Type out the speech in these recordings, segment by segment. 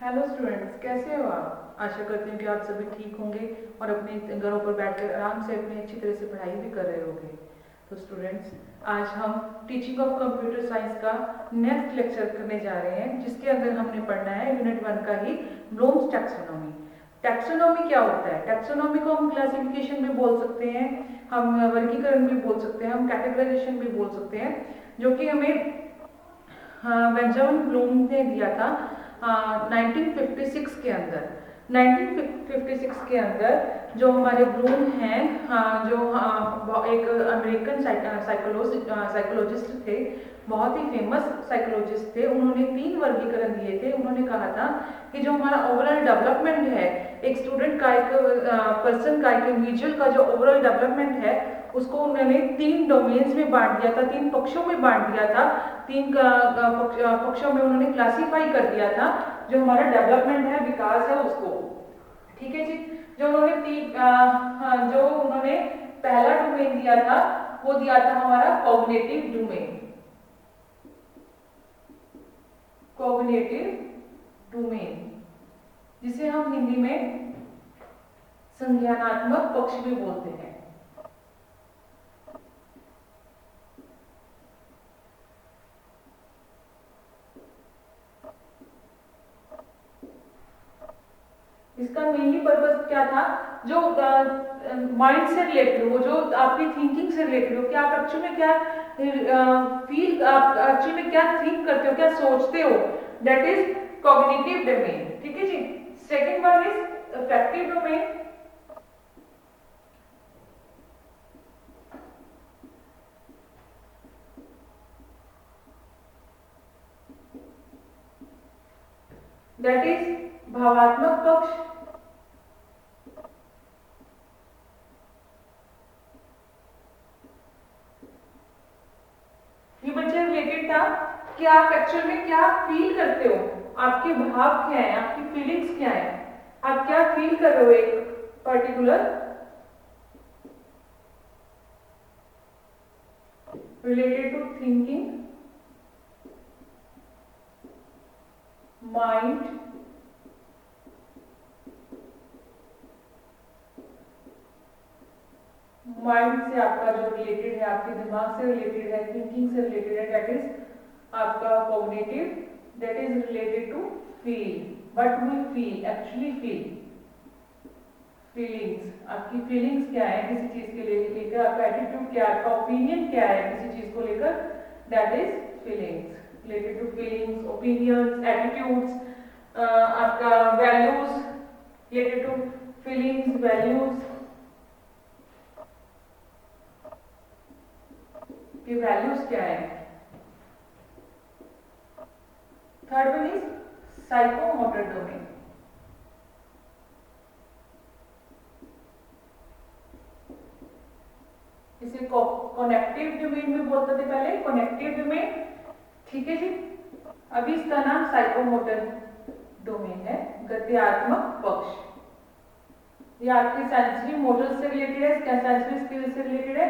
Hello students, कैसे हो आप? आशा करती हूँ कि आप सभी ठीक होंगे और अपने घरों पर बैठकर आराम से अपनी अच्छी तरह से पढ़ाई भी कर रहे होंगे। तो स्टूडेंट्स, आज हम टीचिंग ऑफ कंप्यूटर साइंस का नेक्स्ट लेक्चर करने जा रहे हैं, जिसके अंदर हमने पढ़ना है यूनिट 1 का ही ब्लूम्स टैक्सोनॉमी। टैक्सोनॉमी क्या होता है? टैक्सोनॉमी को हम क्लासिफिकेशन भी बोल सकते हैं, हम वर्गीकरण भी बोल सकते हैं, हम कैटेगराइजेशन भी बोल सकते हैं, जो कि हमें बेंजामिन ब्लूम ने दिया था 1956 के अंदर। 1956 के अंदर जो हमारे ब्लूम हैं, जो एक अमेरिकन साइकोलॉजिस्ट थे, बहुत ही फेमस साइकोलॉजिस्ट थे। उन्होंने 3 वर्गीकरण दिए थे। उन्होंने कहा था कि जो हमारा ओवरऑल डेवलपमेंट है, एक स्टूडेंट का, एक पर्सन का, एक इंडिविजुअल का जो ओवरऑल डेवलपमेंट है, उसको उन्होंने 3 डोमेन्स में बांट दिया था, 3 पक्षों में बांट दिया था, 3 पक्षों में उन्होंने क्लासीफाई कर दिया था जो हमारा डेवलपमेंट है, विकास है उसको। ठीक है जी। जो उन्होंने पहला डोमेन दिया था, वो दिया था हमारा कॉग्निटिव डोमेन। कॉग्निटिव डोमेन, जिसे हम हिंदी में संज्ञानात्मक पक्ष भी बोलते हैं। इसका मेनली पर्पस क्या था? जो माइंड से रिलेटेड हो, जो आपकी थिंकिंग से रिलेटेड हो, कि आप एक्चुअली में क्या फील, आप एक्चुअली में क्या थिंक करते हो, क्या सोचते हो, दैट इज कॉग्निटिव डोमेन। ठीक है जी। Second one is affective domain. That is भावात्मक पक्ष। ये बच्चे रिलेटेड था कि आप एक्चुअल में क्या फील करते हो, आपके भाव क्या है, आपकी फीलिंग्स क्या है, आप क्या फील कर रहे हो एक particular related to thinking, mind, mind से आपका जो रिलेटेड है, आपके दिमाग से रिलेटेड है, थिंकिंग से रिलेटेड है, दैट इज आपका cognitive. That is related to feel, what we feel, actually feel, feelings. आपकी फीलिंग्स क्या है किसी चीज के लेकर, आपका एटीट्यूड क्या है, आपका ओपिनियन क्या है किसी चीज को लेकर, that is feelings. Related to feelings, opinions, attitudes, आपका values, related to feelings, values की वैल्यूज क्या है। Third one is psychomotor domain. इसे कनेक्टिव डोमेन में बोलते थे पहले, कनेक्टिव डोमेन। ठीक है जी। अभी इसका नाम साइकोमोटर डोमेन है, गत्यात्मक पक्ष। ये आपकी सेंसरी मोटर से रिलेटेड है, क्या सेंसरी स्किल से रिलेटेड है,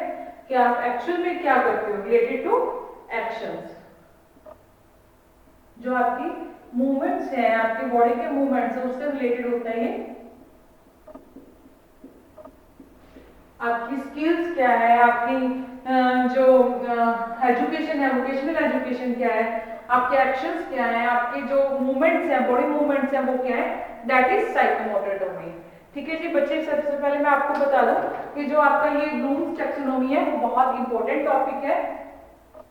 कि आप एक्चुअल में क्या करते हो, रिलेटेड टू एक्शंस। जो आपकी मूवमेंट्स हैं, आपके बॉडी के मूवमेंट्स है, उससे रिलेटेड होता है ये। आपकी स्किल्स क्या है, आपकी जो एजुकेशन है, वोकेशनल एजुकेशन क्या है, आपके एक्शंस क्या है, आपके जो मूवमेंट्स हैं, बॉडी मूवमेंट्स हैं, वो क्या है, दैट इज साइकोमोटर डोमेन। ठीक है जी बच्चे, सबसे पहले मैं आपको बता दूं कि जो आपका ये ब्लूम्स टैक्सोनॉमी है, वो बहुत इंपॉर्टेंट टॉपिक है,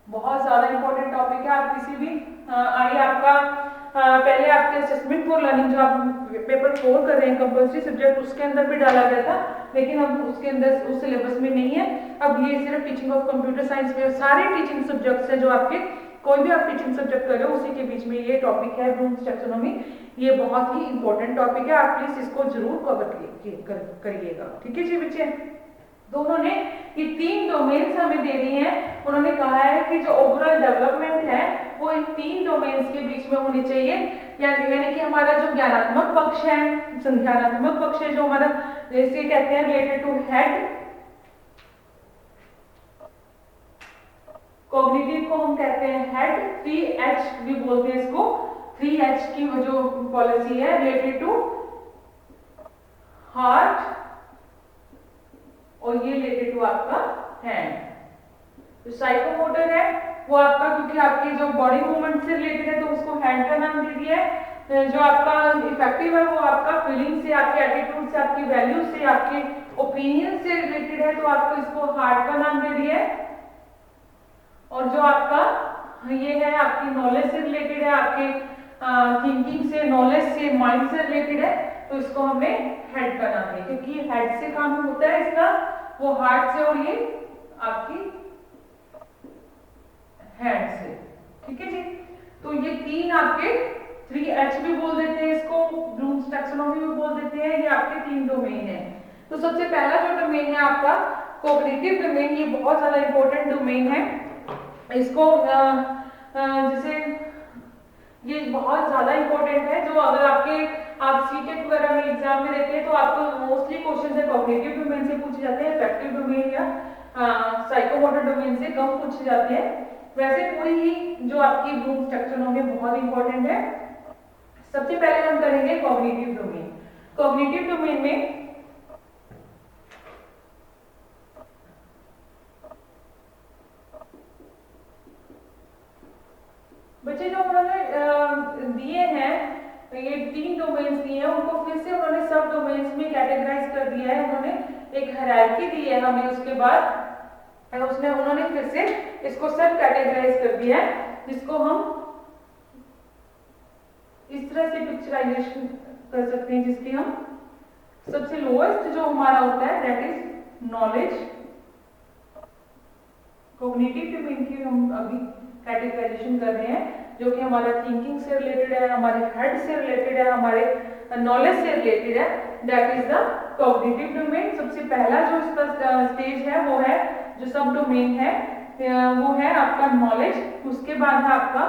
बहुत ज्यादा इंपॉर्टेंट टॉपिक है। आप किसी भी आइए आपका पहले आपके असेसमेंट फॉर लर्निंग जो आप पेपर 4 कर रहे हैं, कंपल्सरी सब्जेक्ट, उसके अंदर भी डाला गया था, लेकिन अब उसके अंदर उस सिलेबस में नहीं है। अब ये सिर्फ टीचिंग ऑफ कंप्यूटर साइंस में, सारे टीचिंग सब्जेक्ट्स हैं जो आपके, कोई भी आप टीचिंग सब्जेक्ट कर रहे हो, उसी के बीच में ये टॉपिक है ब्लूम्स टैक्सोनॉमी। ये बहुत ही इंपॉर्टेंट टॉपिक है, आप प्लीज इसको जरूर कवर करिएगा। ठीक है जी बच्चे। दोनों ने ये 3 डोमेन्स हमें दे दी हैं। उन्होंने कहा है कि जो ओवरऑल डेवलपमेंट है वो इन 3 डोमेन्स के बीच में होनी चाहिए, यानी कि हमारा जो ज्ञानात्मक पक्ष है, संज्ञानात्मक पक्ष है, जो हमारा जैसे कहते हैं रिलेटेड टू हेड, कॉग्निटिव को हम कहते हैं हेड, 3H भी बोलते हैं इसको, 3H की वो जो पॉलिसी है रिलेटेड टू हार्ट और ये रिलेटेड टू आपका हैंड। तो साइकोमोटर है वो आपका, क्योंकि आपके जो बॉडी मूवमेंट से रिलेटेड है तो उसको हैंड का नाम दे दिया है। जो आपका इफेक्टिव है वो आपका फीलिंग से, आपके एटीट्यूड से, आपकी वैल्यू से, आपके ओपिनियन से रिलेटेड है तो आपको इसको हार्ट का नाम दे दिया है। और जो आपका ये है आपकी नॉलेज से रिलेटेड है, आपके थिंकिंग से, नॉलेज से, माइंड से रिलेटेड है तो इसको हमने हेड का नाम दिया, क्योंकि हेड से काम होता है इसका, वो हार्ट से और ये आपकी हैंड से। ठीक है जी। तो ये तीन आपके 3H भी बोल देते हैं इसको, ब्लूम्स टैक्सोनॉमी भी बोल देते हैं, ये आपके तीन डोमेन है। तो सबसे पहला जो डोमेन है आपका कॉग्निटिव डोमेन, ये बहुत ज्यादा इंपॉर्टेंट डोमेन है। इसको जैसे ये बहुत ज्यादा इंपॉर्टेंट है, जो अगर आप सीटेट वगैरह में एग्जाम में देते हैं तो आपको मोस्टली क्वेश्चन है कॉग्निटिव डोमेन से पूछे जाते हैं, इफेक्टिव डोमेन या साइकोमोटर डोमेन से कम पूछे जाते हैं। वैसे पूरी ही जो आपकी ब्लूम्स टैक्सोनॉमी बहुत इंपॉर्टेंट है। सबसे पहले हम करेंगे कॉग्निटिव डोमेन। कॉग्निटिव डोमेन में बच्चे जो उन्होंने दिए हैं, ये तीन डोमेन्स दिए हैं, उनको फिर से उन्होंने सब डोमेन्स में कैटेगराइज कर दिया है। उन्होंने एक हायरार्की दी है हमें, उसके बाद उन्होंने फिर से इसको सब कैटेगराइज कर दिया है, जिसको हम इस तरह से पिक्चराइजेशन कर सकते हैं, जिसकी हम सबसे लोएस्ट जो हमारा होता है that is knowledge. Cognitive domain की हम अभी कैटेगराइजेशन कर रहे हैं, जो कि हमारा थिंकिंग से रिलेटेड है, हमारे हेड से रिलेटेड है, हमारे नॉलेज से रिलेटेड है, that is the cognitive domain. सबसे पहला जो इसका स्टेज है वो है, जो सब डोमेन है वो है आपका नॉलेज। उसके बाद है आपका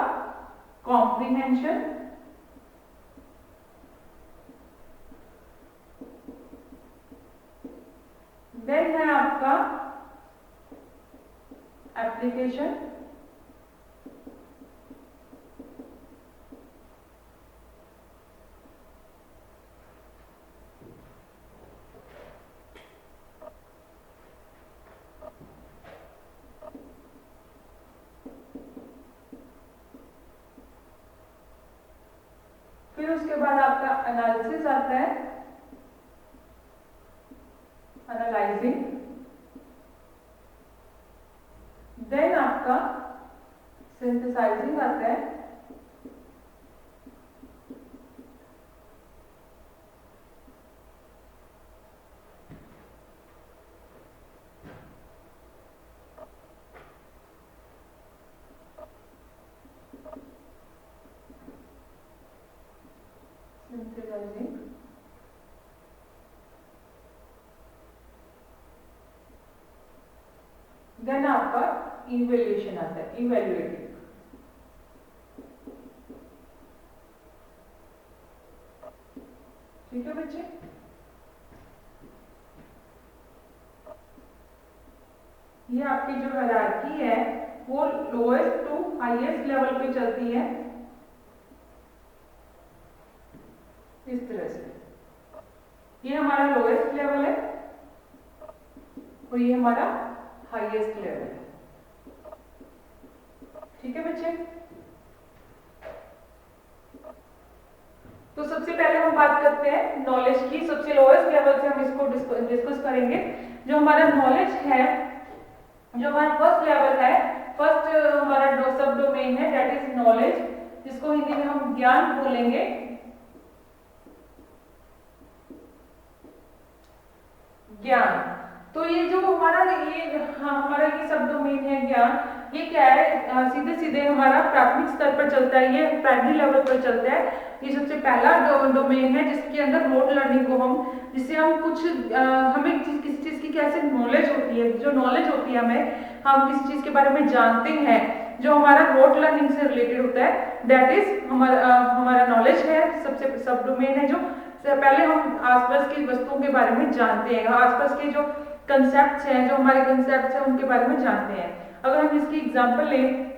कॉम्प्रिहेंशन, देन है आपका एप्लीकेशन, फिर उसके बाद आपका एनालिसिस आता है, एनालाइजिंग, देन आपका सिंथेसाइजिंग आता है, देन आपका इवैल्यूएशन आता है, इवैल्यूएटिंग। ठीक है बच्चे। ये आपकी जो हायरार्की है वो लोएस्ट टू हाईएस्ट लेवल पे चलती है, इस तरह से। ये हमारा लोएस्ट लेवल है और ये हमारा हाईएस्ट लेवल है। ठीक है बच्चे। तो सबसे पहले हम बात करते हैं नॉलेज की। सबसे लोएस्ट लेवल से हम इसको डिस्कस करेंगे। जो हमारा नॉलेज है, जो हमारा फर्स्ट लेवल है, फर्स्ट हमारा सब डोमेन है दैट इज नॉलेज, जिसको हिंदी में हम ज्ञान बोलेंगे। ज्ञान, तो ये जो हमारा ये सब डोमेन है ज्ञान, ये क्या है, सीधे सीधे हमारा प्राथमिक स्तर पर चलता है, ये प्राइमरी लेवल पर चलता है। ये सबसे पहला डोमेन है जिसके अंदर रोड लर्निंग को जिससे हम कुछ हमें किसी चीज की कैसे नॉलेज होती है, जो नॉलेज होती है हम किसी चीज के बारे में जानते हैं, जो हमारा रोड लर्निंग से रिलेटेड होता है, दैट इज हमारा नॉलेज है। सबसे सब डोमेन है जो पहले हम आसपास की वस्तुओं के बारे में जानते हैं, आसपास के जो कंसेप्ट्स हैं, जो हमारे कंसेप्ट्स हैं उनके बारे में जानते हैं। अगर हम इसकी एग्जांपल लें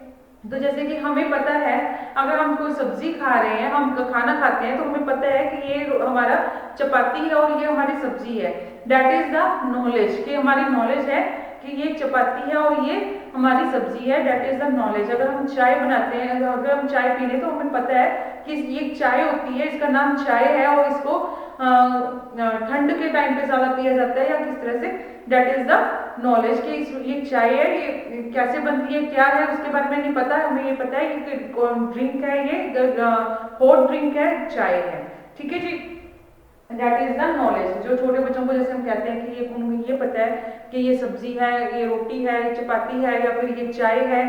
तो जैसे कि हमें पता है, अगर हम कोई सब्जी खा रहे हैं, हम खाना खाते हैं, तो हमें पता है कि ये हमारा चपाती है और ये हमारी सब्जी है। दैट इज द नॉलेज, कि हमारी नॉलेज है कि ये चपाती है और ये हमारी सब्जी है। That is the knowledge. अगर हम चाय बनाते हैं, अगर हम चाय पी लें, तो हमें पता है कि ये चाय होती है, इसका नाम चाय है और इसको ठंड के टाइम पे ज्यादा पिया जाता है या किस तरह से। दैट इज द नॉलेज कि ये चाय है, ये कैसे बनती है, क्या है, उसके बारे में नहीं पता है। हमें ये पता है कि ड्रिंक है, ये हॉट ड्रिंक है, चाय है। ठीक है जी। That is the knowledge. जो छोटे बच्चों को जैसे हम कहते हैं कि ये पता है कि ये सब्जी है, ये रोटी है, ये चपाती है, या फिर ये चाय है।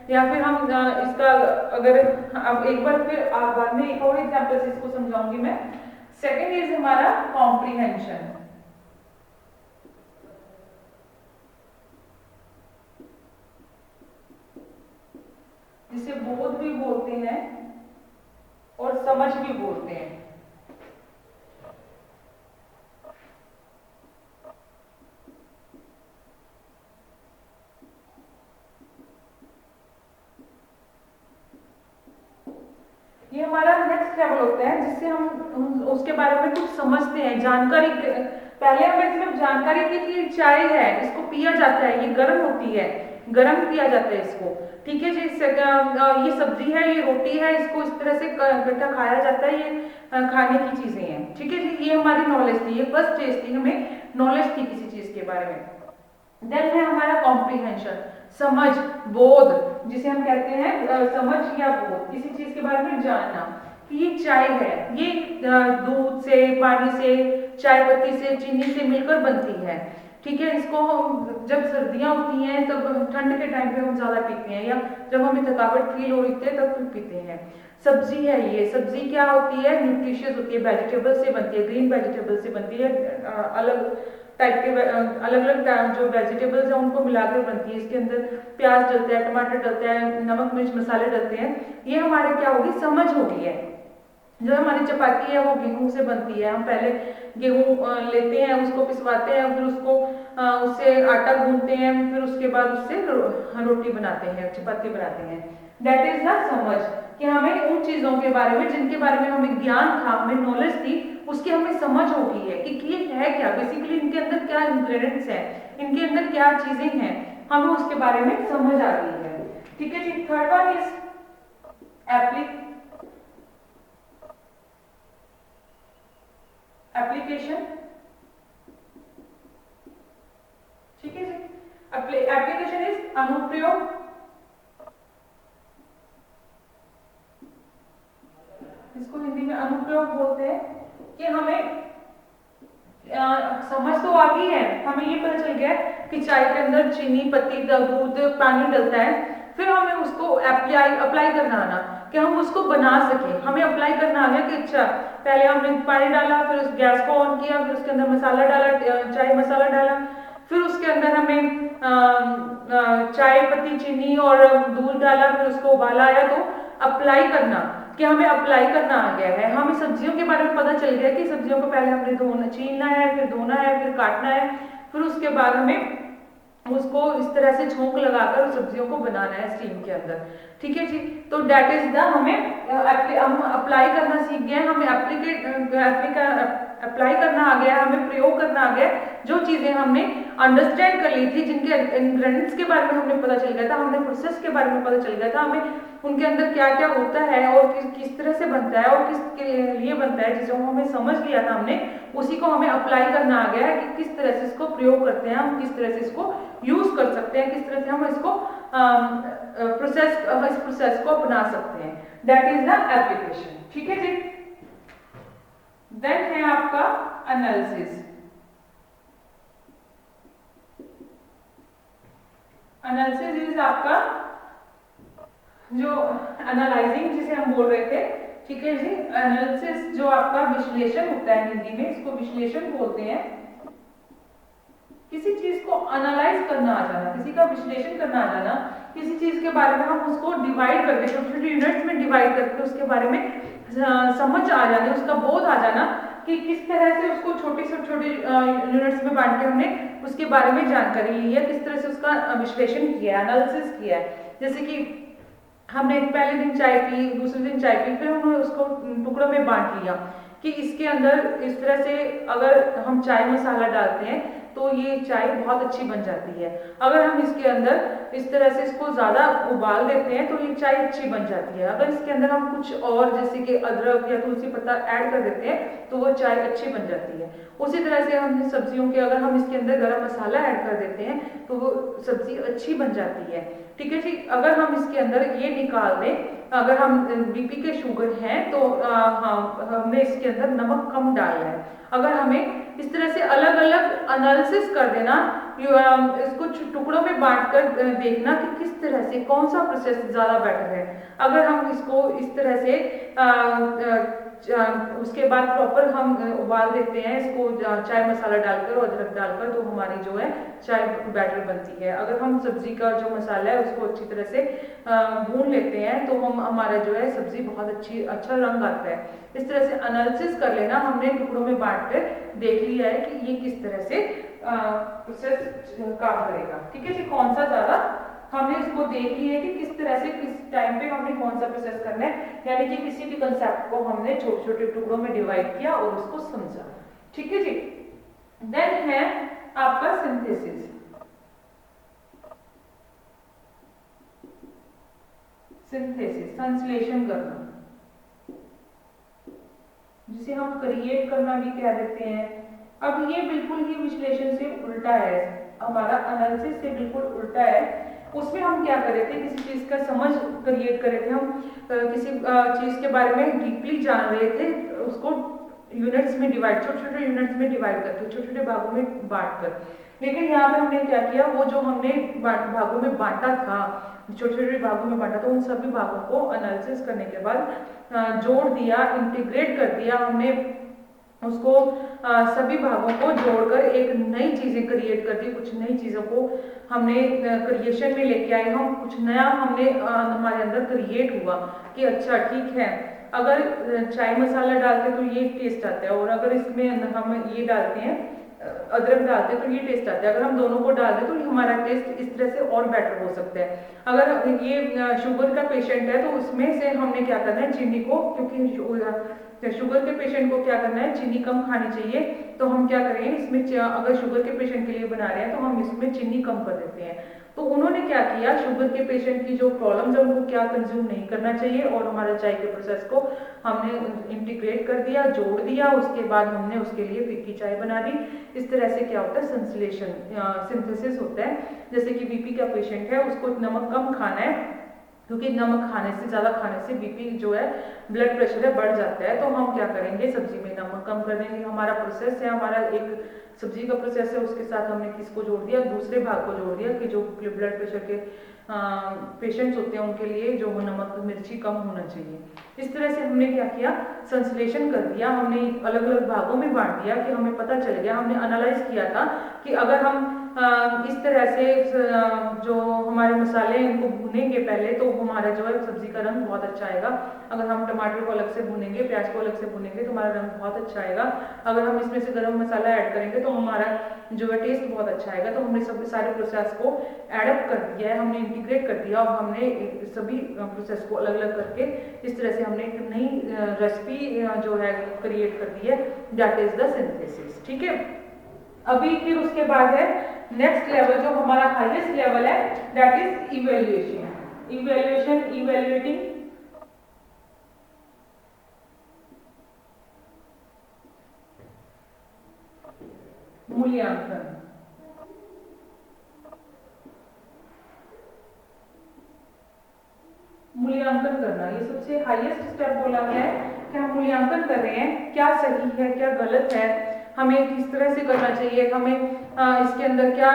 या फिर हम इसका, अगर अब एक बार फिर बाद में एक और एग्जाम्पल से इसको समझाऊंगी मैं। सेकेंड इज हमारा कॉम्प्रीहेंशन, जिसे बोध भी बोलते हैं और समझ भी बोलते हैं। ये हमारा नेक्स्ट लेवल होता है, जिससे हम उसके बारे में कुछ समझते हैं, जानकारी। पहले हमें सिर्फ जानकारी थी कि चाय है, इसको पिया जाता है, ये गर्म होती है, गर्म पिया जाता है इसको। ठीक है जी। ये सब्जी है, ये रोटी है, इसको इस तरह से इकट्ठा खाया जाता है, ये खाने की चीजें हैं। ठीक है जी। ये हमारी नॉलेज थी, ये फर्स्ट स्टेज थी, हमें नॉलेज थी किसी चीज के बारे में। देन है हमारा कॉम्प्रीहेंशन, समझ, बोध, जिसे हम कहते हैं समझ या बोध, किसी चीज के बारे में जानना कि ये चाय है, ये दूध से, पानी से, चाय पत्ती से, चीनी से मिलकर बनती है। ठीक है। इसको जब सर्दियां होती हैं, तब ठंड के टाइम पे हम ज्यादा पीते हैं, या जब हमें थकावट फील हो रही है तब पीते हैं। सब्जी है, ये सब्जी क्या होती है, न्यूट्रिशियस होती है, वेजिटेबल से बनती है, ग्रीन वेजिटेबल से बनती है, अलग टाइप के अलग अलग जो वेजिटेबल्स हैं उनको मिलाकर बनती है। इसके अंदर प्याज डलता है, टमाटर डलता है, नमक मिर्च मसाले डलते हैं। ये हमारे क्या होगी, समझ होगी है। जो हमारी चपाती है वो गेहूं से बनती है। हम पहले गेहूं लेते हैं, उसको पिसवाते हैं, फिर उसको उससे आटा गूंथते हैं, फिर उसके बाद उससे रोटी बनाते हैं, चपाती बनाते हैं। दैट इज द समझ, कि हमें उन चीजों के बारे में, जिनके बारे में हमें ज्ञान था, हमें नॉलेज थी, उसकी हमें समझ हो गई है कि ये है क्या, बेसिकली इनके अंदर क्या इंग्रेडिएंट्स हैं, इनके अंदर क्या चीजें हैं, हमें उसके बारे में समझ आ गई है। ठीक है जी। Third one is application. ठीक है जी। एप्लीकेशन इज अनुप्रयोग। इसको हिंदी में अनुप्रयोग बोलते हैं। कि हमें समझ तो आ गई है, हमें ये पता चल गया कि चाय के अंदर चीनी पत्ती दूध पानी डलता है। फिर हमें उसको अप्लाई करना आना, कि हम उसको बना सके। हमें अप्लाई करना आ गया कि अच्छा, पहले हमने पानी डाला, फिर उस गैस को ऑन किया, फिर उसके अंदर मसाला डाला, चाय मसाला डाला, फिर उसके अंदर हमें चाय पत्ती चीनी और दूध डाला, फिर उसको उबाला आया। तो अप्लाई करना, कि हमें अप्लाई करना आ गया है। हमें सब्जियों के बारे में पता चल गया कि सब्जियों को पहले हमने धोना, छीलना है, फिर धोना है, फिर काटना है, फिर उसके बाद हमें उसको इस तरह से छोंक लगाकर सब्जियों को बनाना है स्टीम के अंदर। ठीक है जी। तो डेट इज द, हम अप्लाई करना सीख गए, हमें अप्लाई करना आ गया, हमें प्रयोग करना आ गया। जो चीजें हमने अंडरस्टैंड कर ली थी, जिनके इंग्रेडिएंट्स के बारे में हमें पता चल गया था, हमने प्रोसेस के बारे में पता चल गया था, हमें उनके अंदर क्या क्या होता है और किस तरह से बनता है और किसके लिए बनता है, जिसे हमें समझ लिया था हमने, उसी को हमें अप्लाई करना आ गया है कि किस तरह से इसको प्रयोग करते हैं, हम किस तरह से इसको यूज कर सकते हैं, किस तरह से हम इसको इस प्रोसेस को अपना सकते हैं। That is the application. ठीक है जी। देन है आपका एनालिसिस। एनालिसिस इज आपका जो एनालाइजिंग, जिसे हम बोल रहे थे। ठीक है जी। एनालिसिस जो आपका विश्लेषण होता है, हिंदी में इसको विश्लेषण बोलते हैं। किसी चीज को एनालाइज करना आ जाना, किसी का विश्लेषण करना आ जाना, किसी चीज के बारे में हम उसको डिवाइड करके, छोटे छोटे यूनिट्स में डिवाइड करके उसके बारे में समझ आ जाने, उसका बोध आ जाना कि किस तरह से उसको छोटे से छोटे यूनिट्स में बांट के हमने उसके बारे में जानकारी ली है, किस तरह से उसका विश्लेषण किया है, एनालिसिस किया है। जैसे कि हमने पहले दिन चाय पी, दूसरे दिन चाय पी, फिर हमने उसको टुकड़ों में बांट लिया कि इसके अंदर इस तरह से अगर हम चाय मसाला डालते हैं तो ये चाय बहुत अच्छी बन जाती है। अगर हम इसके अंदर इस तरह से इसको ज़्यादा उबाल देते हैं तो ये चाय अच्छी बन जाती है। अगर इसके अंदर हम कुछ और जैसे कि अदरक या तुलसी पत्ता ऐड कर देते हैं तो वो चाय अच्छी बन जाती है। उसी तरह से हम सब्जियों के अगर हम इसके अंदर गरम मसाला ऐड कर देते हैं तो वो सब्जी अच्छी बन जाती है। ठीक है जी। अगर हम इसके अंदर ये निकाल दें, अगर हम बीपी के शुगर हैं तो हाँ, हमने इसके अंदर नमक कम डालना है। अगर हमें इस तरह से अलग अलग एनालिसिस कर देना, इसको टुकड़ों में बांट कर देखना कि किस तरह से कौन सा प्रोसेस ज़्यादा बेटर है। अगर हम इसको इस तरह से उसके बाद प्रॉपर हम उबाल देते हैं इसको चाय मसाला डालकर और अदरक डालकर, तो हमारी जो है चाय बैटर बनती है। अगर हम सब्जी का जो मसाला है उसको अच्छी तरह से भून लेते हैं तो हमारा जो है सब्जी बहुत अच्छा रंग आता है। इस तरह से एनालिसिस कर लेना, हमने टुकड़ों में बांट कर देख लिया है कि ये किस तरह से प्रोसेस काम करेगा। ठीक है जी। कौन सा ज़्यादा, हमने इसको देख लिया है कि किस तरह से किस टाइम पे हमने कौन सा प्रोसेस करना है, यानी कि किसी भी कंसेप्ट को हमने छोटे छोटे टुकड़ों में डिवाइड किया और उसको समझा। ठीक है जी। देन है आपका सिंथेसिस। सिंथेसिस संश्लेषण करना, जिसे हम क्रिएट करना भी कह देते हैं। अब ये बिल्कुल ही विश्लेषण से उल्टा है, हमारा एनालिसिस से बिल्कुल उल्टा है। उसमें हम क्या कर रहे थे, किसी चीज़ का समझ क्रिएट कर रहे थे, हम किसी चीज़ के बारे में डीपली जान रहे थे, उसको यूनिट्स में डिवाइड, छोटे छोटे यूनिट्स में डिवाइड करके, छोटे छोटे भागों में बांट कर। लेकिन यहाँ पे हमने क्या किया, वो जो हमने भागों में बांटा था, छोटे छोटे भागों में बांटा था, उन सभी भागों को एनालिसिस करने के बाद जोड़ दिया, इंटीग्रेट कर दिया हमने उसको, सभी भागों को जोड़कर एक नई चीज़ें क्रिएट कर दी। कुछ नई चीज़ों को हमने क्रिएशन में लेके आए, हम कुछ नया हमने हमारे अंदर क्रिएट हुआ कि अच्छा ठीक है, अगर चाय मसाला डालते तो ये टेस्ट आता है, और अगर इसमें हम ये डालते हैं अदरक डालते हैं तो ये टेस्ट आता है। अगर हम दोनों को डाल दें तो हमारा टेस्ट इस तरह से और बेटर हो सकता है। अगर ये शुगर का पेशेंट है तो उसमें से हमने क्या करना है, चीनी को, क्योंकि शुगर के पेशेंट को क्या करना है, चीनी कम खानी चाहिए, तो हम क्या करेंगे इसमें, अगर शुगर के पेशेंट के लिए बना रहे हैं तो हम इसमें चीनी कम कर देते हैं। तो उन्होंने क्या किया, शुगर के पेशेंट की जो प्रॉब्लम्स है उनको क्या कंज्यूम नहीं करना चाहिए, और हमारा चाय के प्रोसेस को हमने इंटीग्रेट कर दिया, जोड़ दिया, उसके बाद हमने उसके लिए फिक्की चाय बना दी। इस तरह से क्या होता है, संश्लेषण सिंथेसिस होता है। जैसे कि बीपी का पेशेंट है, उसको नमक कम खाना है, क्योंकि नमक खाने से, ज़्यादा खाने से बीपी जो है, ब्लड प्रेशर है, बढ़ जाता है। तो हम क्या करेंगे, सब्जी में नमक कम कर देंगे। हमारा प्रोसेस है, हमारा एक सब्जी का प्रोसेस है, उसके साथ हमने किसको जोड़ दिया, दूसरे भाग को जोड़ दिया कि जो ब्लड प्रेशर के पेशेंट्स होते हैं उनके लिए जो नमक मिर्ची कम होना चाहिए। इस तरह से हमने क्या किया, संश्लेषण कर दिया, हमने अलग अलग भागों में बांट दिया कि हमें पता चल गया, हमने एनालाइज किया था कि अगर हम इस तरह से जो हमारे मसाले हैं इनको भूनेंगे पहले तो हमारा जो है सब्जी का रंग बहुत अच्छा आएगा। अगर हम टमाटर को अलग से भूनेंगे, प्याज को अलग से भूनेंगे तो हमारा रंग बहुत अच्छा आएगा। अगर हम इसमें से गरम मसाला ऐड करेंगे तो हमारा जो है टेस्ट बहुत अच्छा आएगा। तो हमने सभी सारे प्रोसेस को एडअप कर दिया है, हमने इंटीग्रेट कर दिया, और हमने सभी प्रोसेस को अलग अलग करके इस तरह से हमने एक नई रेसिपी जो है क्रिएट कर दी है, दैट इज द सिंथेसिस। ठीक है। अभी फिर उसके बाद है नेक्स्ट लेवल, जो हमारा हाईएस्ट लेवल है, दैट इज इवेल्युएशन। इवेल्युएटिंग, मूल्यांकन। मूल्यांकन करना, ये सबसे हाईएस्ट स्टेप बोला गया है कि हम मूल्यांकन कर रहे हैं, क्या सही है क्या गलत है, हमें किस तरह से करना चाहिए, हमें इसके अंदर क्या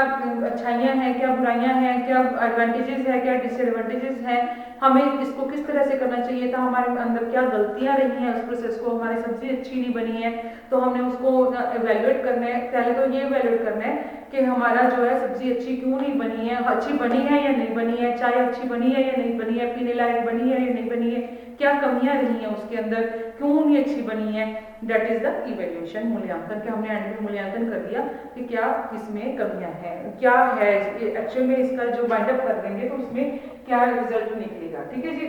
अच्छाइयाँ हैं क्या बुराइयाँ हैं, क्या एडवांटेजेस है क्या डिसएडवांटेजेस हैं, हमें इसको किस तरह से करना चाहिए था, हमारे अंदर क्या गलतियाँ रही हैं उस प्रोसेस को, हमारी सब्जी अच्छी नहीं बनी है तो हमने उसको एवेल्युएट करना है। पहले तो ये एवेल्युएट करना है कि हमारा जो है सब्जी अच्छी क्यों नहीं बनी है, अच्छी बनी है या नहीं बनी है, चाय अच्छी बनी है या नहीं बनी है, पीने लायक बनी है या नहीं बनी है, क्या कमियां रही हैं उसके अंदर, क्यों नहीं अच्छी बनी है। दैट इज द इवेल्युएशन, मूल्यांकन के हमने एंड में मूल्यांकन कर दिया कि क्या किसमें कमियां हैं, क्या है एक्चुअल में इसका जो बाइंड अप कर देंगे तो उसमें क्या रिजल्ट निकलेगा। ठीक है जी।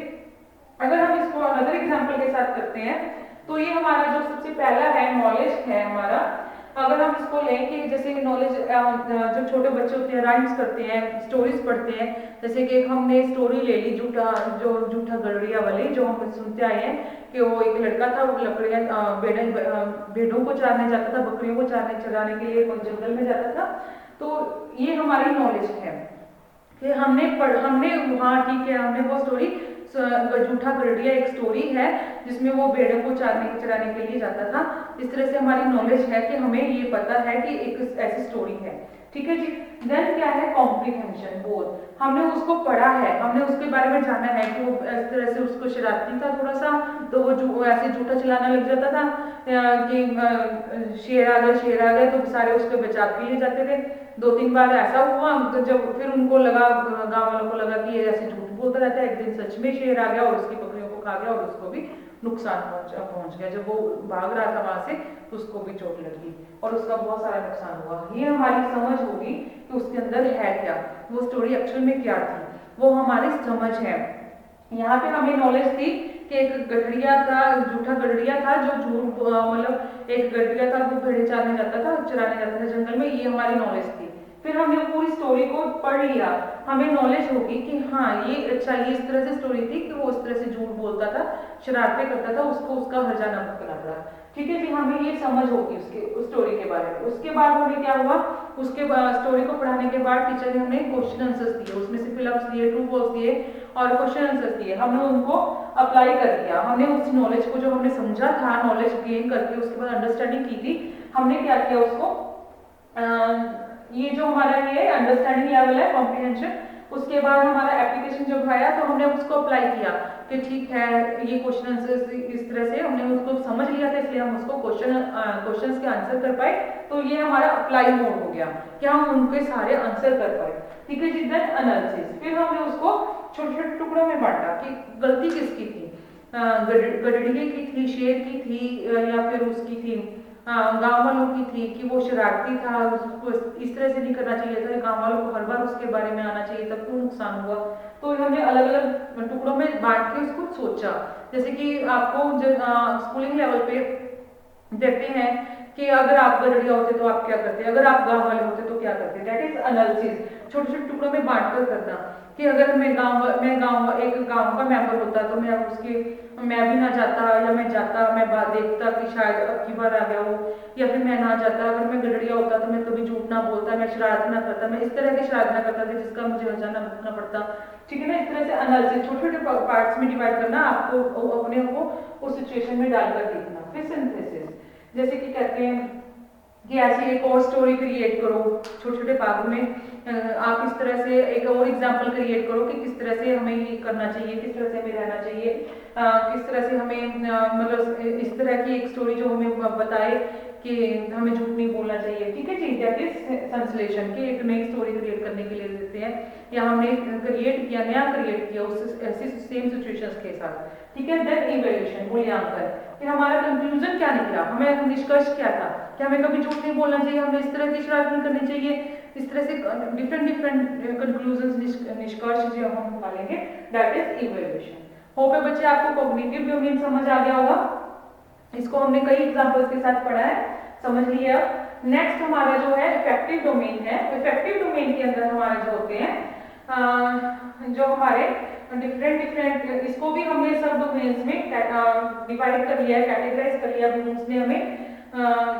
अगर हम इसको अनदर एग्जांपल के साथ करते हैं तो ये हमारा जो सबसे पहला है नॉलेज है हमारा। अगर हम इसको लें कि जैसे नॉलेज जब छोटे बच्चे होते हैं राइम्स करते हैं, स्टोरीज पढ़ते हैं, जैसे कि एक हमने स्टोरी ले ली जूठा गड़रिया वाली जो हम सुनते आए हैं कि वो एक लड़का था, वो लकड़ियाँ भेड़ों को चराने जाता था, बकरियों को चराने के लिए कोई जंगल में जाता था। तो ये हमारी नॉलेज है कि हमने वहाँ, ठीक है, हमने वो स्टोरी जूठा गड़रिया एक स्टोरी है जिसमें वो भेड़ों को चराने के लिए जाता था। इस तरह से हमारी नॉलेज है कि हमें ये पता है कि एक ऐसी स्टोरी है। ठीक है जी। देन क्या है कॉम्प्रिहेंशन, बोध। हमने उसको पढ़ा है, हमने उसके बारे में जाना है कि वो इस तरह से उसको शरारती था थोड़ा सा, तो वो ऐसे झूठा चलाने लग जाता था कि शेर आ गए तो सारे उसके बचाव के लिए जाते थे। 2-3 बार ऐसा हुआ तो जब फिर उनको लगा, गांव वालों को लगा कि ये ऐसे झूठ बोलता रहता है, एक दिन सच में शेर आ गया और उसकी बकरियों को खा गया और उसको भी नुकसान पहुंच गया। जब वो भाग रहा था वहां से तो उसको भी चोट लगी और उसका बहुत सारा नुकसान हुआ। ये हमारी समझ होगी कि उसके अंदर है क्या, वो स्टोरी एक्चुअल में क्या थी, वो हमारी समझ है। यहाँ पे हमें नॉलेज थी कि एक गठरिया था, जूठा गठरिया था जो मतलब एक गठरिया था, वो भेड़े चराने जाता था जंगल में, ये हमारी नॉलेज थी। फिर हमने पूरी स्टोरी को पढ़ लिया, हमें नॉलेज होगी कि हाँ ये अच्छा, ये इस तरह से स्टोरी थी कि वो इस तरह से झूठ बोलता था, शरारतें करता था, उसको उसका हर्जाना भुगतना पड़ा। ठीक है जी। हमें ये समझ होगी उसके उस स्टोरी के बारे में। उसके बाद हमें क्या हुआ, उसके बाद स्टोरी को पढ़ाने के बाद टीचर ने हमें क्वेश्चन आंसर्स दिए, उसमें से फिलअप्स दिए, ट्रू फॉल्स दिए और क्वेश्चन आंसर्स दिए। हमने उनको अप्लाई कर दिया, हमने उस नॉलेज को जो हमने समझा था, नॉलेज गेन करके उसके बाद अंडरस्टैंडिंग की थी, हमने क्या किया उसको ये जो हमारा ये अंडरस्टैंडिंग लेवल है कॉम्प्रिहेंशन, उसके बाद हमारा एप्लीकेशन जब आया तो हमने उसको अप्लाई किया कि ठीक है ये क्वेश्चन आंसर इस तरह से हमने उसको समझ लिया था, इसलिए हम उसको क्वेश्चंस के आंसर कर पाए। तो ये हमारा अप्लाई मोड हो गया कि हम उनके सारे आंसर कर पाए। ठीक है जी। देन एनालिसिस, फिर हमने उसको छोटे छोटे टुकड़ों में बांटा कि गलती किसकी थी, गडरिये की थी, शेर की थी या फिर उसकी थी गांव वालों की थी कि वो शरारती था, उसको इस तरह से नहीं करना चाहिए था, गांव वालों को हर बार उसके बारे में आना चाहिए था, क्यों नुकसान हुआ। तो हमने अलग अलग टुकड़ों में बांट के उसको सोचा। जैसे कि आपको जब स्कूलिंग लेवल पे देखते हैं कि अगर आप गडरिया होते तो आप क्या करते, अगर आप गांव वाले होते तो क्या करते, दैट इज एनालिसिस। छोटे छोटे टुकड़ों में बांट कर करना कि अगर मैं एक गांव का मेंबर होता तो मैं भी ना जाता, या मैं जाता, मैं देखता कि शायद अब की बार आ गया हो, या फिर मैं ना जाता। अगर मैं गडरिया होता तो मैं कभी झूठ ना बोलता, मैं शरारत ना करता, मैं इस तरह की शरारत ना करता जिसका मुझे हर्जाना भुगतना पड़ता। ठीक है ना। इस तरह से एनालिसिस छोटे छोटे पार्ट्स में डिवाइड करना, आपको अपने को उस सिचुएशन में डालकर देखना। फिर सिंथेसिस, जैसे कि कहते हैं कि ऐसी एक और स्टोरी क्रिएट करो छोटे छोटे भागों में। आप इस तरह से एक और एग्जाम्पल क्रिएट करो कि किस तरह से हमें ये करना चाहिए, किस तरह से हमें रहना चाहिए, किस तरह से हमें मतलब इस तरह की एक स्टोरी जो हमें बताए कि हमें झूठ नहीं बोलना चाहिए। ठीक है जी। दैट इज संश्लेषण की एक नई स्टोरी क्रिएट करने के लिए देते हैं, या हमने नया क्रिएट किया उस ऐसी सेम सिचुएशंस के साथ। ठीक है। देन इवैल्यूएशन, मूल्यांकन, फिर हमारा कंक्लूजन क्या निकला, हमें निष्कर्ष क्या था कि हमें कभी झूठ नहीं बोलना चाहिए, हमें इस तरह की शरारत नहीं करनी चाहिए। इस तरह से डिफरेंट कंक्लूजन निष्कर्ष जो हम निकालेंगे, दैट इज इवैल्यूएशन। होप है बच्चे आपको कॉग्निटिव डोमेन समझ आ गया होगा। इसको हमने कई एग्जांपल्स के साथ पढ़ा है, समझ लिया। नेक्स्ट हमारा जो है इफेक्टिव डोमेन है। इफेक्टिव डोमेन के अंदर हमारे जो होते हैं जो हमारे डिफरेंट इसको भी हमने सब डोमेन्स में डिवाइड कर लिया है, कैटेगराइज कर लिया ब्लूम्स ने हमें।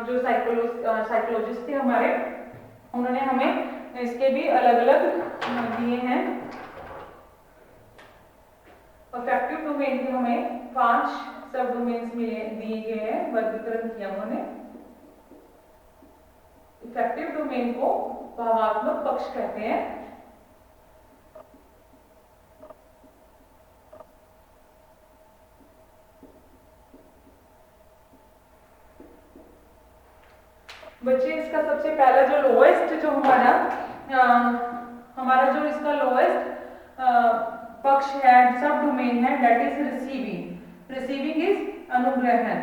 जो साइकोलॉजिस्ट थे हमारे, उन्होंने हमें इसके भी अलग अलग दिए हैं। अफेक्टिव डोमेन के हमें 5 सब डोमेन्स दिए गए हैं, वर्गीकरण किया उन्होंने। इफेक्टिव डोमेन को भावात्मक पक्ष कहते हैं। बच्चे इसका सबसे पहला जो लोएस्ट जो हमारा जो इसका लोएस्ट पक्ष है, सब डोमेन है, that is receiving. Receiving is अनुग्रहण।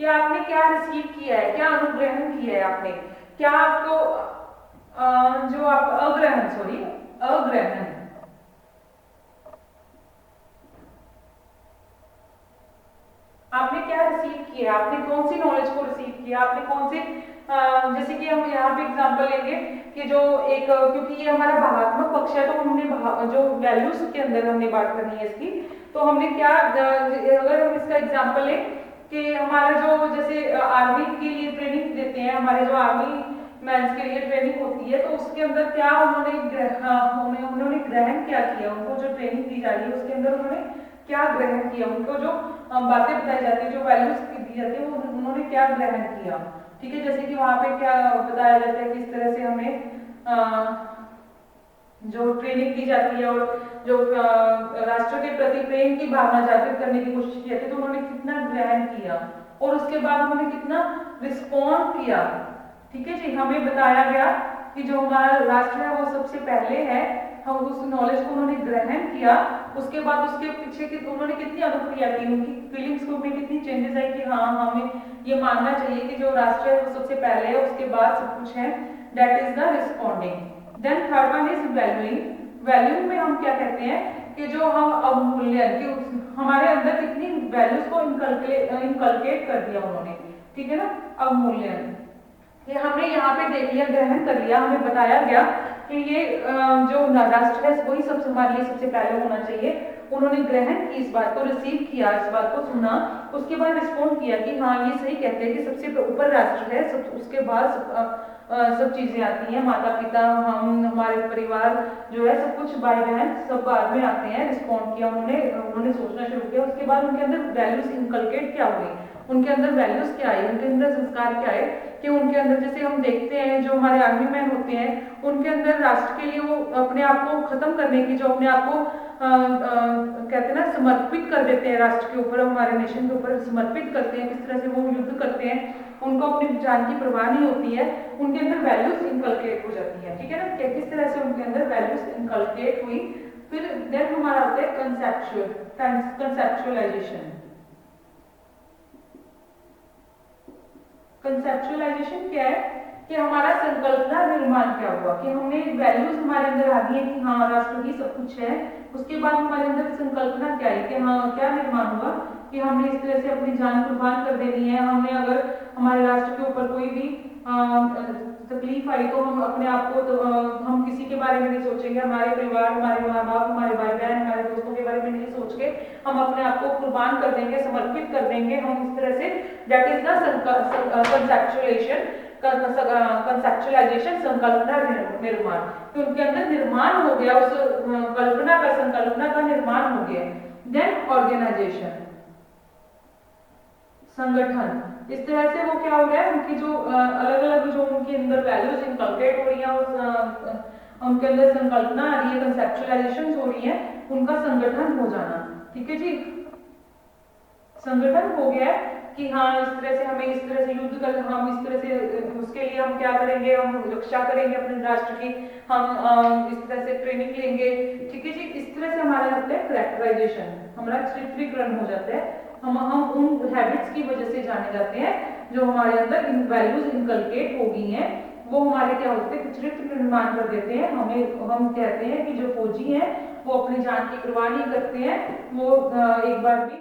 कि आपने क्या रिसीव किया है, क्या अनुग्रहण किया है आपने, क्या आपको जो आप अग्रहण, सॉरी अग्रहण, आपने क्या रिसीव किया, आपने कौन सी नॉलेज को रिसीव किया, आपने कौन से जैसे कि हम यहाँ पे एग्जांपल लेंगे कि जो एक क्योंकि ये हमारा भावात्मक पक्ष है, तो हमने जो वैल्यूज के अंदर हमने बात करनी है इसकी, तो हमने क्या अगर हम इसका एग्जांपल लें कि हमारा जो जैसे आर्मी के लिए ट्रेनिंग देते हैं, हमारे जो आर्मी मैंस के लिए ट्रेनिंग होती है, तो उसके अंदर क्या उन्होंने ग्रहण क्या किया, उनको जो ट्रेनिंग दी जा रही है उसके अंदर उन्होंने क्या ग्रहण किया, उनको जो बातें बताई जाती है, जो वैल्यूज दी जाती है, वो उन्होंने क्या ग्रहण किया। ठीक है, जैसे कि वहां पे क्या बताया जाता है, किस तरह से हमें जो ट्रेनिंग दी जाती है और जो राष्ट्र के प्रति प्रेम की भावना जागृत करने की कोशिश की जाती है, तो उन्होंने कितना ग्रहण किया और उसके बाद उन्होंने कितना रिस्पॉन्ड किया। ठीक है जी, हमें बताया गया कि जो हमारा राष्ट्र है वो सबसे पहले है, हम उस नॉलेज को उन्होंने ग्रहण किया, उसके बाद उसके पीछे की उन्होंने कितनी अनुक्रिया की, उनकी फीलिंग्स को में कितनी चेंजेस आई कि हाँ हमें ये मानना चाहिए कि जो राष्ट्र है वो सबसे पहले है, उसके बाद सब कुछ है, that is the responding. Then third one is valuing. Value में हम क्या कहते हैं कि जो हम अवमूल्यन कि हमारे अंदर कितनी वैल्यूज को इनकलकेट कर दिया उन्होंने। ठीक है ना, अवमूल्यन ये हमने यहाँ पे देख लिया, ग्रहण कर लिया, हमें बताया गया कि ये जो राष्ट्र है वही सबसे हमारे लिए सबसे पहले होना चाहिए। उन्होंने ग्रहण की इस बात को, रिसीव किया, इस बात को सुना, उसके बाद रिस्पॉन्ड किया कि हाँ ये सही कहते हैं कि सबसे ऊपर राष्ट्र है, सब उसके बाद सब चीजें आती हैं, माता पिता, हम, हमारे परिवार जो है, सब कुछ भाई बहन सब बाद में आते हैं। रिस्पॉन्ड किया उन्होंने सोचना शुरू किया, उसके बाद उनके अंदर वैल्यूज इनकलकेट क्या हुई, उनके अंदर वैल्यूज क्या आई, उनके अंदर संस्कार क्या है कि उनके अंदर जैसे हम देखते हैं जो हमारे आर्मी मैन होते हैं, उनके अंदर राष्ट्र के लिए वो अपने आप को खत्म करने की, जो अपने आप को कहते हैं ना समर्पित कर देते हैं, राष्ट्र के ऊपर, हमारे नेशन के ऊपर समर्पित करते हैं, किस तरह से वो युद्ध करते हैं, उनको अपनी जान की परवाह नहीं होती है, उनके अंदर वैल्यूज इनकलकेट हो जाती है। ठीक है ना, किस तरह से उनके अंदर वैल्यूज इनकलकेट हुई। फिर देन हमारा होता है कंसेप्चुअलाइजेशन। कंसेप्चुअलाइजेशन क्या है कि हमारा संकल्पना निर्माण क्या हुआ, कि हमने वैल्यूज हमारे अंदर आ गई है कि हाँ राष्ट्र ही सब कुछ है, उसके बाद हमारे अंदर संकल्पना क्या है कि हाँ क्या निर्माण हुआ कि हमने इस तरह से अपनी जान कुर्बान कर देनी है, हमने अगर हमारे राष्ट्र के ऊपर कोई भी तकलीफ आई तो हम अपने आप को हम किसी के बारे में नहीं सोचेंगे, हमारे परिवार, हमारे माँ बाप, हमारे भाई बहन, हमारे दोस्तों के बारे में नहीं सोच के हम अपने आप को कुर्बान कर देंगे, समर्पित कर देंगे, हम इस तरह से, दैट इज द कंसेप्चुअलाइजेशन, संकल्पना निर्माण, कि उनके अंदर निर्माण हो गया, उस कल्पना का, संकल्पना का निर्माण हो गया। देन ऑर्गेनाइजेशन, संगठन, इस तरह से वो क्या हो रहा है, उनकी जो अलग अलग जो उनके अंदर वैल्यूज इनकलकेट हो रही है, उनके अंदर संकल्पना आ रही है, कंसेप्चुअलाइजेशन हो रही है, उनका संगठन हो जाना। ठीक है जी, संगठन हो गया कि हाँ इस तरह से हमें इस तरह से युद्ध कर, हम इस तरह से उसके लिए हम क्या करेंगे, हम रक्षा करेंगे अपने राष्ट्र की, हम इस तरह से ट्रेनिंग लेंगे। ठीक है जी, इस तरह से हमारा होता है करेक्टराइजेशन, हमारा चित्रीकरण हो जाता है, हम उन हैबिट्स की वजह से जाने जाते हैं जो हमारे अंदर इन वैल्यूज इनकलकेट हो गई हैं, वो हमारे क्या होते हैं, चरित्र निर्माण कर देते हैं हमें। हम कहते हैं कि जो फौजी हैं वो अपनी जान की परवाह नहीं करते हैं, वो एक बार भी